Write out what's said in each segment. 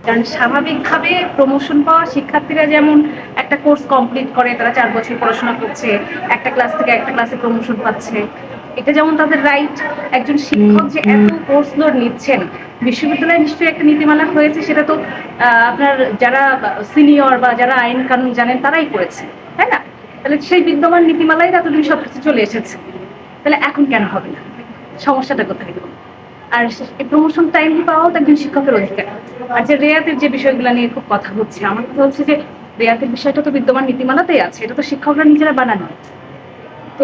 কারণ স্বাভাবিকভাবে প্রমোশন পাওয়া শিক্ষার্থীরা যেমন একটা কোর্স কমপ্লিট করে, তারা 4 বছর পড়াশোনা করছে, একটা ক্লাস থেকে একটা ক্লাসে প্রমোশন পাচ্ছে, এটা যেমন তাদের রাইট। একজন শিক্ষক যে এত কোর্স লোড নিচ্ছেন, বিশ্ববিদ্যালয়ে নিশ্চয়ই একটা নীতিমালা হয়েছে, সেটা তো আপনার যারা সিনিয়র বা যারা আইন কানুন জানেন তারাই করেছে, তাই না? তাহলে সেই বিদ্যমান নীতিমালায় এতদিন সবকিছু চলে এসেছে, তাহলে এখন কেন হবে না? সমস্যাটা কোথায়? আর এই প্রমোশন টাইমলি পাওয়াও তো একজন শিক্ষকের অধিকার। আর যে রেয়াতের যে বিষয়গুলো নিয়ে খুব কথা হচ্ছে, আমার কথা হচ্ছে যে রেয়াতের বিষয়টা তো বিদ্যমান নীতিমালাতেই আছে, এটা তো শিক্ষকরা নিজেরা বানানো। তো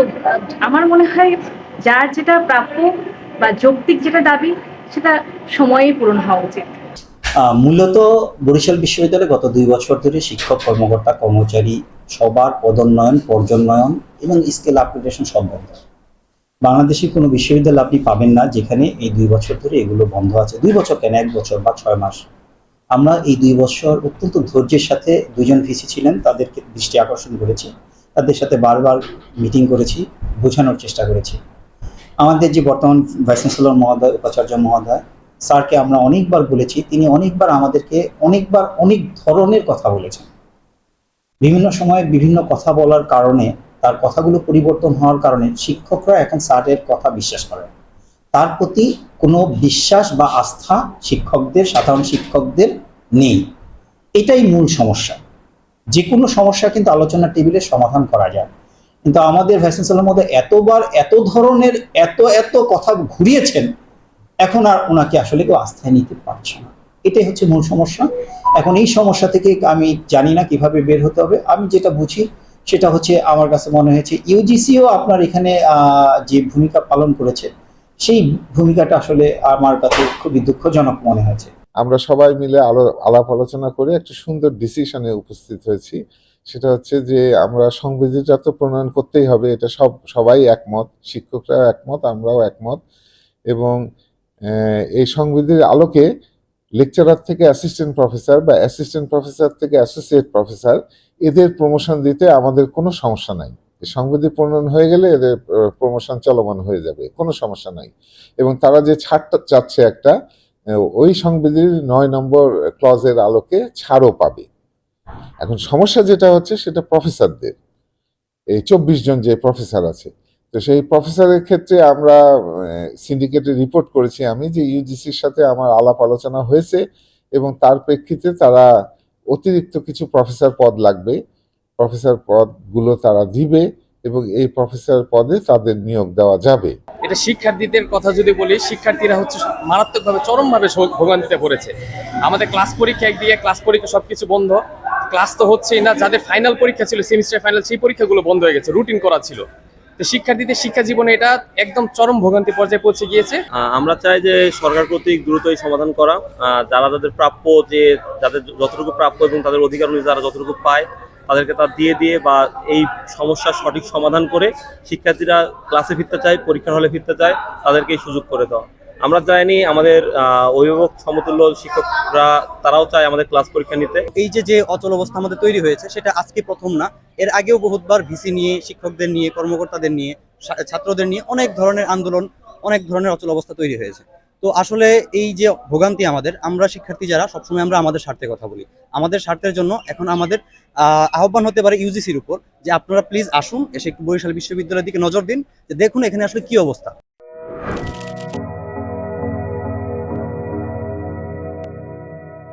আমার মনে হয় যার যেটা প্রাপ্য বা যৌক্তিক যেটা দাবি, সেটা সময়েই পূরণ হওয়া উচিত। মূলত বরিশাল বিশ্ববিদ্যালয়ে গত 2 বছর ধরে শিক্ষক, কর্মকর্তা, কর্মচারী সবার পদোন্নয়ন, পর্যালোচন এবং স্কেল আপগ্রেডেশন সব বন্ধ। বাংলাদেশের কোনো বিশ্ববিদ্যালয় আপনি পাবেন না যেখানে এই 2 বছর ধরে এগুলো বন্ধ আছে। 2 বছর কেন, 1 বছর বা 6 মাস। আমরা এই 2 বছর অত্যন্ত ধৈর্যের সাথে, দুজন ভিসি ছিলেন, তাদেরকে দৃষ্টি আকর্ষণ করেছি, তাদের সাথে বারবার মিটিং করেছি, বোঝানোর চেষ্টা করেছি। আমাদের যে বর্তমান ভাইস চ্যান্সেলর মহোদয়, উপাচার্য মহোদয়, স্যারকে আমরা অনেকবার বলেছি, তিনি অনেকবার আমাদেরকে অনেক ধরনের কথা বলেছেন। বিভিন্ন সময়ে বিভিন্ন কথা বলার কারণে, তার কথাগুলো পরিবর্তন হওয়ার কারণে শিক্ষকরা এখন স্যারের কথা বিশ্বাস করেন। তার প্রতি কোনো বিশ্বাস বা আস্থা শিক্ষকদের, সাধারণ শিক্ষকদের নেই। এটাই মূল সমস্যা। যে কোনো সমস্যা কিন্তু আলোচনা টেবিলে সমাধান করা যায়, কিন্তু আমাদের ভাইস চ্যান্সেলরের মধ্যে এতবার এত ধরনের এত কথা ঘুরিয়েছেন, এখন আর ওনাকে আসলে কেউ আস্থায় নিতে পারছে না। এটাই হচ্ছে মূল সমস্যা। এখন এই সমস্যা থেকে আমি জানি না কিভাবে বের হতে হবে। আমি যেটা বুঝি সেটা হচ্ছে, আমার কাছে মনে হয়েছে ইউজিসিও আপনার এখানে যে ভূমিকা পালন করেছে, সেই ভূমিকাটা আসলে আমার কাছে খুবই দুঃখজনক মনে হয়েছে। আমরা সবাই মিলে আলাপ আলোচনা করে একটা সুন্দর ডিসিশনে উপস্থিত হয়েছি। সেটা হচ্ছে যে আমরা সংবিধিটা তো প্রণয়ন করতেই হবে, এটা সবাই একমত, শিক্ষকরাও একমত, আমরাও একমত। এবং এই সংবিধির আলোকে লেকচারার থেকে অ্যাসিস্ট্যান্ট প্রফেসর বা অ্যাসিস্ট্যান্ট প্রফেসর থেকে অ্যাসোসিয়েট প্রফেসর, এদের প্রমোশন দিতে আমাদের কোনো সমস্যা নাই। সংবিধি প্রণয়ন হয়ে গেলে এদের প্রমোশন চলমান হয়ে যাবে, কোনো সমস্যা নাই। এবং তারা যে ছাড়টা চাচ্ছে একটা, ওই সংবিধির 9 নম্বর ক্লজের আলোকে ছাড়ও পাবে। এখন সমস্যা যেটা হচ্ছে সেটা প্রফেসরদের, এই 24 জন যে প্রফেসর আছে, তো সেই প্রফেসরের ক্ষেত্রে আমরা সিন্ডিকেটে রিপোর্ট করেছি আমি, যে ইউজিসির সাথে আমার আলাপ আলোচনা হয়েছে এবং তার প্রেক্ষিতে তারা অতিরিক্ত কিছু প্রফেসর পদ লাগবে, প্রফেসর পদগুলো তারা দিবে এবং এই প্রফেসর পদে তাদের নিয়োগ দেওয়া যাবে। এটা শিক্ষার্থীদের কথা যদি বলি, শিক্ষার্থীরা হচ্ছে মারাত্মকভাবে চরমভাবে ভোগান্তিতে পড়েছে। আমাদের ক্লাস পরীক্ষা একদিকে, ক্লাস পরীক্ষা সবকিছু বন্ধ, ক্লাস তো হচ্ছেই না। যাদের ফাইনাল পরীক্ষা ছিল, সেমিস্টার ফাইনাল, সেই পরীক্ষাগুলো বন্ধ হয়ে গেছে, রুটিন করা ছিল। তো শিক্ষার্থীদের শিক্ষা জীবনে এটা একদম চরম ভোগান্তি পর্যায়ে পৌঁছে গিয়েছে। আমরা চাই যে সরকার কর্তৃক দ্রুতই সমাধান করা, যারা যাদের প্রাপ্য, যে যাদের যতটুকু প্রাপ্য এবং তাদের অধিকার অনুযায়ী যারা যতটুকু পায় তাদেরকে তা দিয়ে বা এই সমস্যার সঠিক সমাধান করে শিক্ষার্থীরা ক্লাসে ফিরতে চায়, পরীক্ষার হলে ফিরতে চায়, তাদেরকে এই সুযোগ করে দেওয়া। আমরা চাইনি আমাদের অভিভাবক সমতুল্য শিক্ষকরা তারাও চায় আমাদের ক্লাস পরীক্ষা নিতে। এই যে অচল অবস্থা আমাদের তৈরি হয়েছে, সেটা আজকে প্রথম না, এর আগেও বহুতবার ভিসি নিয়ে, শিক্ষকদের নিয়ে, কর্মকর্তাদের নিয়ে, ছাত্রদের নিয়ে অনেক ধরনের আন্দোলন, অনেক ধরনের অচল অবস্থা তৈরি হয়েছে। তো আসলে এই যে ভোগান্তি আমাদের, আমরা শিক্ষার্থী যারা, সবসময় আমরা আমাদের স্বার্থে কথা বলি। আমাদের স্বার্থের জন্য এখন আমাদের আহ্বান হতে পারে ইউজিসির উপর, যে আপনারা প্লিজ আসুন, এসে একটু বরিশাল বিশ্ববিদ্যালয়ের দিকে নজর দিন, যে দেখুন এখানে আসলে কি অবস্থা।